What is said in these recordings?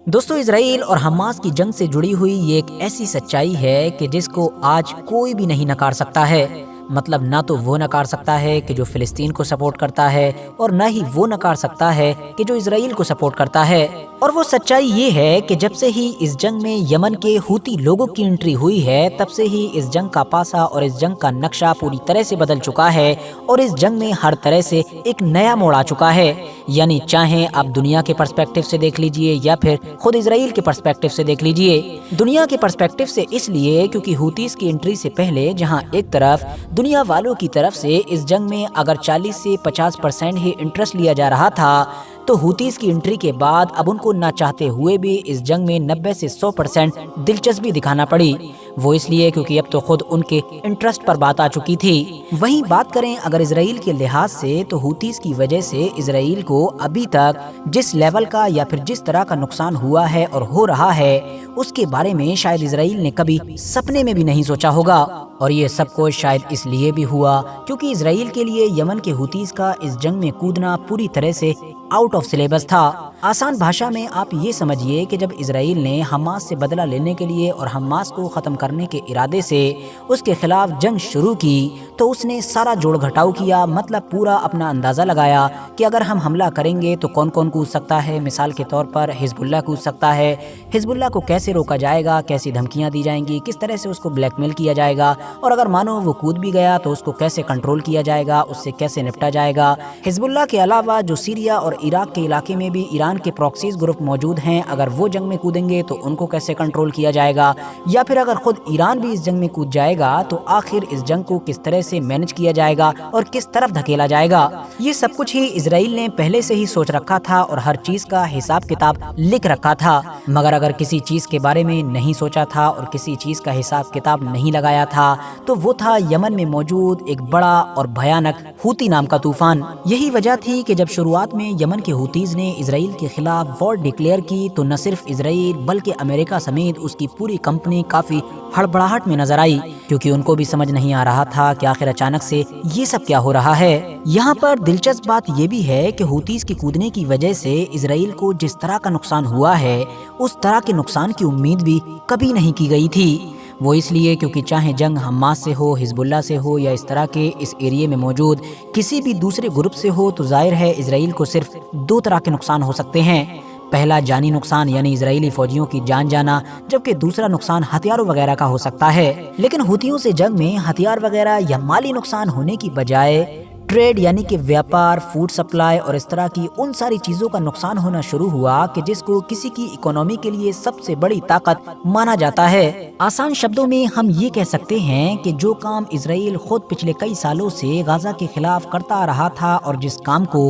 دوستو، اسرائیل اور حماس کی جنگ سے جڑی ہوئی یہ ایک ایسی سچائی ہے کہ جس کو آج کوئی بھی نہیں نکار سکتا ہے۔ مطلب نہ تو وہ نکار سکتا ہے کہ جو فلسطین کو سپورٹ کرتا ہے، اور نہ ہی وہ نکار سکتا ہے کہ جو اسرائیل کو سپورٹ کرتا ہے۔ اور وہ سچائی یہ ہے کہ جب سے ہی اس جنگ میں یمن کے ہوتی لوگوں کی انٹری ہوئی ہے، تب سے ہی اس جنگ کا پاسا اور اس جنگ کا نقشہ پوری طرح سے بدل چکا ہے، اور اس جنگ میں ہر طرح سے ایک نیا موڑ آ چکا ہے۔ یعنی چاہیں آپ دنیا کے پرسپیکٹو سے دیکھ لیجئے یا پھر خود اسرائیل کے پرسپیکٹو سے دیکھ لیجئے۔ دنیا کے پرسپیکٹو سے اس لیے کیونکہ ہوتیز کی انٹری سے پہلے جہاں ایک طرف دنیا والوں کی طرف سے اس جنگ میں اگر 40 سے 50% ہی انٹرسٹ لیا جا رہا تھا، تو ہوتیز کی انٹری کے بعد اب ان کو نہ چاہتے ہوئے بھی اس جنگ میں 90 سے 100% دلچسپی دکھانا پڑی۔ وہ اس لیے کیونکہ اب تو خود ان کے انٹرسٹ پر بات آ چکی تھی۔ وہیں بات کریں اگر اسرائیل کے لحاظ سے، تو ہوتیز کی وجہ سے اسرائیل کو ابھی تک جس لیول کا یا پھر جس طرح کا نقصان ہوا ہے اور ہو رہا ہے، اس کے بارے میں شاید اسرائیل نے کبھی سپنے میں بھی نہیں سوچا ہوگا۔ اور یہ سب کچھ شاید اس لیے بھی ہوا کیونکہ اسرائیل کے لیے یمن کے ہوتیز کا اس جنگ میں کودنا پوری طرح سے آؤٹ آف سلیبس تھا۔ آسان بھاشا میں آپ یہ سمجھیے کہ جب اسرائیل نے حماس سے بدلہ لینے کے لیے اور حماس کو ختم کرنے کے ارادے سے اس کے خلاف جنگ شروع کی، تو اس نے سارا جوڑ گھٹاؤ کیا، مطلب پورا اپنا اندازہ لگایا کہ اگر ہم حملہ کریں گے تو کون کون کود سکتا ہے۔ مثال کے طور پر حزب اللہ کود سکتا ہے، حزب اللہ کو کیسے روکا جائے گا، کیسی دھمکیاں دی جائیں گی، کس طرح سے اس کو بلیک میل کیا جائے گا، اور اگر مانو وہ کود بھی گیا تو اس کو کیسے کنٹرول کیا جائے گا، اس سے کیسے نپٹا جائے گا۔ حزب اللہ کے علاوہ جو سیریا اور عراق کے علاقے میں بھی ایران کے پراکسیز گروپ موجود ہیں، اگر وہ جنگ میں کودیں گے تو ان کو کیسے کنٹرول کیا جائے گا، یا پھر اگر خود ایران بھی اس جنگ میں کود جائے گا تو آخر اس جنگ کو کس طرح سے مینج کیا جائے گا اور کس طرف دھکیلا جائے گا۔ یہ سب کچھ ہی اسرائیل نے پہلے سے ہی سوچ رکھا تھا اور ہر چیز کا حساب کتاب لکھ رکھا تھا، مگر اگر کسی چیز کے بارے میں نہیں سوچا تھا اور کسی چیز کا حساب کتاب نہیں لگایا تھا تو وہ تھا یمن میں موجود ایک بڑا اور بھیانک ہوتی نام کا طوفان۔ یہی وجہ تھی کہ جب شروعات میں یمن کے ہوتیز نے اسرائیل کے خلاف وار ڈکلیئر کی تو نہ صرف اسرائیل بلکہ امریکہ سمیت اس کی پوری کمپنی کافی ہڑبڑاہٹ میں نظر آئی، کیونکہ ان کو بھی سمجھ نہیں آ رہا تھا کہ آخر اچانک سے یہ سب کیا ہو رہا ہے۔ یہاں پر دلچسپ بات یہ بھی ہے کہ ہوتیز کے کودنے کی وجہ سے اسرائیل کو جس طرح کا نقصان ہوا ہے، اس طرح کے نقصان کی امید بھی کبھی نہیں کی گئی تھی۔ وہ اس لیے کیونکہ چاہے جنگ حماس سے ہو، حزب اللہ سے ہو، یا اس طرح کے اس ایریے میں موجود کسی بھی دوسرے گروپ سے ہو، تو ظاہر ہے اسرائیل کو صرف دو طرح کے نقصان ہو سکتے ہیں۔ پہلا جانی نقصان یعنی اسرائیلی فوجیوں کی جان جانا، جبکہ دوسرا نقصان ہتھیاروں وغیرہ کا ہو سکتا ہے۔ لیکن ہوتیوں سے جنگ میں ہتھیار وغیرہ یا مالی نقصان ہونے کی بجائے ٹریڈ یعنی کہ ویاپار، فوڈ سپلائی اور اس طرح کی ان ساری چیزوں کا نقصان ہونا شروع ہوا کہ جس کو کسی کی اکانومی کے لیے سب سے بڑی طاقت مانا جاتا ہے۔ آسان شبدوں میں ہم یہ کہہ سکتے ہیں کہ جو کام اسرائیل خود پچھلے کئی سالوں سے غزہ کے خلاف کرتا آ رہا تھا، اور جس کام کو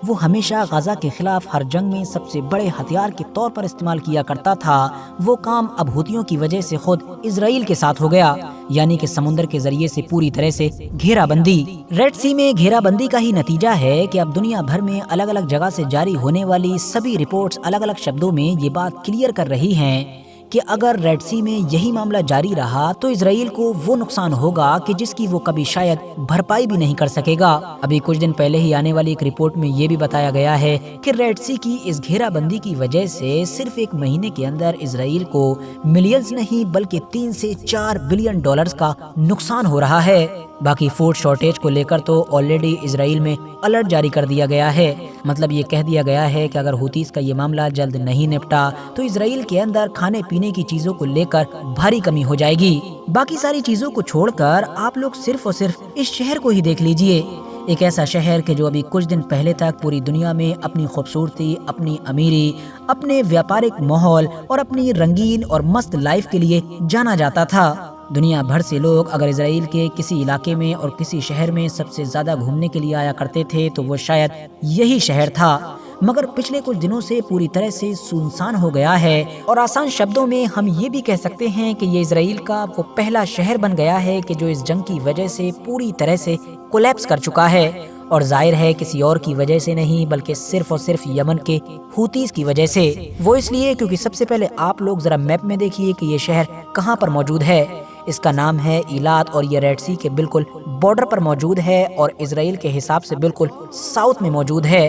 وہ ہمیشہ غزہ کے خلاف ہر جنگ میں سب سے بڑے ہتھیار کے طور پر استعمال کیا کرتا تھا، وہ کام اب ہوتیوں کی وجہ سے خود اسرائیل کے ساتھ ہو گیا، یعنی کہ سمندر کے ذریعے سے پوری طرح سے گھیرا بندی۔ ریڈ سی میں گھیرا بندی کا ہی نتیجہ ہے کہ اب دنیا بھر میں الگ الگ جگہ سے جاری ہونے والی سبھی رپورٹس الگ الگ شبدوں میں یہ بات کلیئر کر رہی ہیں کہ اگر ریڈ سی میں یہی معاملہ جاری رہا تو اسرائیل کو وہ نقصان ہوگا کہ جس کی وہ کبھی شاید بھرپائی بھی نہیں کر سکے گا۔ ابھی کچھ دن پہلے ہی آنے والی ایک رپورٹ میں یہ بھی بتایا گیا ہے کہ ریڈ سی کی اس گھیرا بندی کی وجہ سے صرف ایک مہینے کے اندر اسرائیل کو ملینز نہیں بلکہ 3 سے 4 بلین ڈالرز کا نقصان ہو رہا ہے۔ باقی فوڈ شارٹیج کو لے کر تو آلریڈی اسرائیل میں الرٹ جاری کر دیا گیا ہے، مطلب یہ کہہ دیا گیا ہے کہ اگر ہوتیز کا یہ معاملہ جلد نہیں نپٹا تو اسرائیل کے اندر کھانے پینے کی چیزوں کو لے کر بھاری کمی ہو جائے گی۔ باقی ساری چیزوں کو چھوڑ کر آپ لوگ صرف اور صرف اس شہر کو ہی دیکھ لیجئے، ایک ایسا شہر کہ جو ابھی کچھ دن پہلے تک پوری دنیا میں اپنی خوبصورتی، اپنی امیری، اپنے ویاپارک ماحول اور اپنی رنگین اور مست لائف کے لیے جانا جاتا تھا۔ دنیا بھر سے لوگ اگر اسرائیل کے کسی علاقے میں اور کسی شہر میں سب سے زیادہ گھومنے کے لیے آیا کرتے تھے تو وہ شاید یہی شہر تھا، مگر پچھلے کچھ دنوں سے پوری طرح سے سنسان ہو گیا ہے، اور آسان شبدوں میں ہم یہ بھی کہہ سکتے ہیں کہ یہ اسرائیل کا وہ پہلا شہر بن گیا ہے کہ جو اس جنگ کی وجہ سے پوری طرح سے کولیپس کر چکا ہے، اور ظاہر ہے کسی اور کی وجہ سے نہیں بلکہ صرف اور صرف یمن کے ہوتیز کی وجہ سے۔ وہ اس لیے کیونکہ سب سے پہلے آپ لوگ ذرا میپ میں دیکھیے کہ یہ شہر کہاں پر موجود ہے۔ اس کا نام ہے ایلات، اور یہ ریڈ سی کے بالکل بارڈر پر موجود ہے اور اسرائیل کے حساب سے بالکل ساؤتھ میں موجود ہے۔